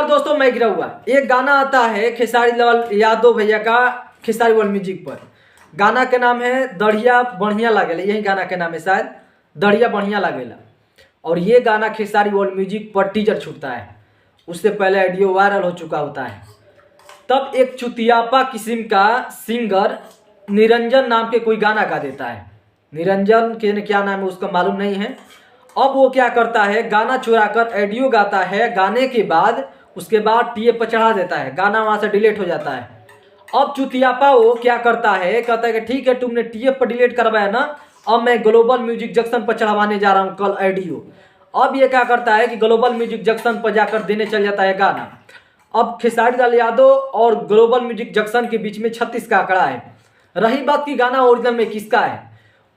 नमस्कार दोस्तों, मैं गिरा हुआ। एक गाना आता है खेसारी लाल यादव भैया का, खेसारी वर्ल्ड म्यूजिक पर। गाना के नाम है दढ़िया बढ़िया लागेला, यही गाना के नाम है शायद, दढ़िया बढ़िया लागेला। और ये गाना खेसारी वर्ल्ड म्यूजिक पर टीजर छूटता है, उससे पहले ऑडियो वायरल हो चुका होता है। तब एक चुतियापा किस्म का सिंगर निरंजन नाम के कोई गाना गा देता है। निरंजन के क्या नाम है उसका मालूम नहीं है। अब वो क्या करता है, गाना चुराकर ऑडियो गाता है, गाने के बाद उसके बाद टीए पर चढ़ा देता है, गाना वहाँ से डिलीट हो जाता है। अब चुतियापा वो क्या करता है, कहता है कि ठीक है तुमने टीए पर डिलीट करवाया ना, अब मैं ग्लोबल म्यूजिक जंक्शन पर चढ़ावाने जा रहा हूँ कल ऑडियो। अब ये क्या करता है कि ग्लोबल म्यूजिक जंक्शन पर जाकर देने चल जाता है गाना। अब खेसारी लाल यादव और ग्लोबल म्यूजिक जंक्शन के बीच में 36 का आंकड़ा है। रही बात की गाना ओरिजिनल में किसका है,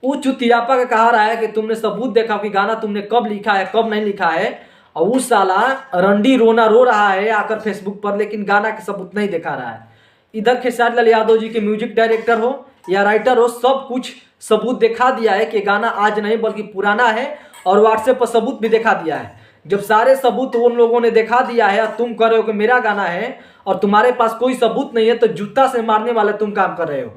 वो चुतियापा का कहा रहा है कि तुमने सबूत देखा कि गाना तुमने कब लिखा है कब नहीं लिखा है। और उस साला रंडी रोना रो रहा है आकर फेसबुक पर, लेकिन गाना के सबूत नहीं दिखा रहा है। इधर खेसारी लाल यादव जी के म्यूजिक डायरेक्टर हो या राइटर हो, सब कुछ सबूत दिखा दिया है कि गाना आज नहीं बल्कि पुराना है, और व्हाट्सएप पर सबूत भी दिखा दिया है। जब सारे सबूत उन लोगों ने दिखा दिया है और तुम कह रहे हो कि मेरा गाना है और तुम्हारे पास कोई सबूत नहीं है, तो जूता से मारने वाले तुम काम कर रहे हो।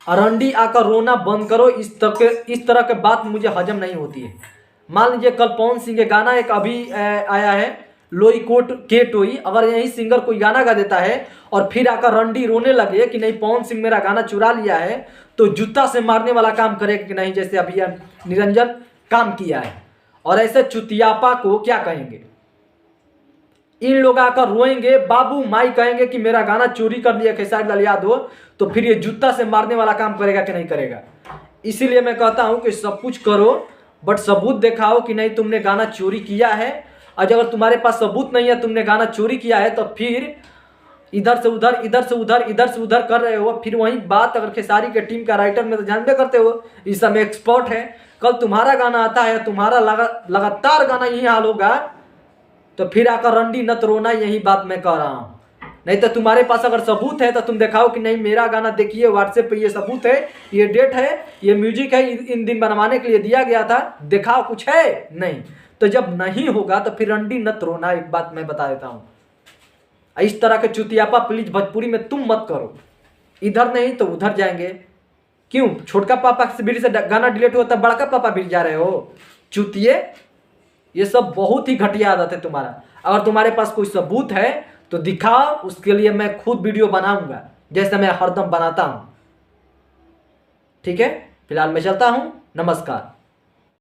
अरंडी आकर रोना बंद करो, इस तरह के बात मुझे हजम नहीं होती है। मान लीजिए कल पवन सिंह के गाना एक अभी आया है लोई कोट के टोई, अगर यही सिंगर कोई गाना गा देता है और फिर आकर रंडी रोने लगे कि नहीं पवन सिंह मेरा गाना चुरा लिया है, तो जूता से मारने वाला काम करेगा कि नहीं, जैसे अभी निरंजन काम किया है। और ऐसे चुतियापा को क्या कहेंगे, इन लोग आकर रोएंगे, बाबू माई कहेंगे कि मेरा गाना चोरी कर लिया खेसारी लाल यादव, तो फिर ये जूता से मारने वाला काम करेगा कि नहीं करेगा। इसीलिए मैं कहता हूं कि सब कुछ करो बट सबूत दिखाओ कि नहीं तुमने गाना चोरी किया है। और अगर तुम्हारे पास सबूत नहीं है तुमने गाना चोरी किया है, तो फिर इधर से उधर इधर से उधर इधर से उधर कर रहे हो। फिर वही बात अगर खेसारी के टीम का राइटर में तो जानते करते हो, इस समय एक्सपर्ट है। कल तुम्हारा गाना आता है, तुम्हारा लगातार गाना यही हाल होगा, तो फिर आकर रंडी नत रोना, यही बात मैं कह रहा हूं। नहीं तो तुम्हारे पास अगर सबूत है तो तुम दिखाओ कि नहीं मेरा गाना देखिए व्हाट्सएप पे ये सबूत है, ये डेट है, ये म्यूजिक है, इन दिन बनवाने के लिए दिया गया था, दिखाओ कुछ है नहीं। तो जब नहीं होगा तो फिर रंडी नत रोना, एक बात मैं बता देता हूं। इस तरह के चुतियापा प्लीज भोजपुरी में तुम मत करो, इधर नहीं तो उधर जाएंगे। क्यों छोटका पापा से गाना डिलीट हुआ तब बड़का पापा भी जा रहे हो, चुतिए। ये सब बहुत ही घटिया आदत है तुम्हारा। अगर तुम्हारे पास कोई सबूत है तो दिखाओ, उसके लिए मैं खुद वीडियो बनाऊंगा जैसे मैं हरदम बनाता हूं। ठीक है, फिलहाल मैं चलता हूं, नमस्कार।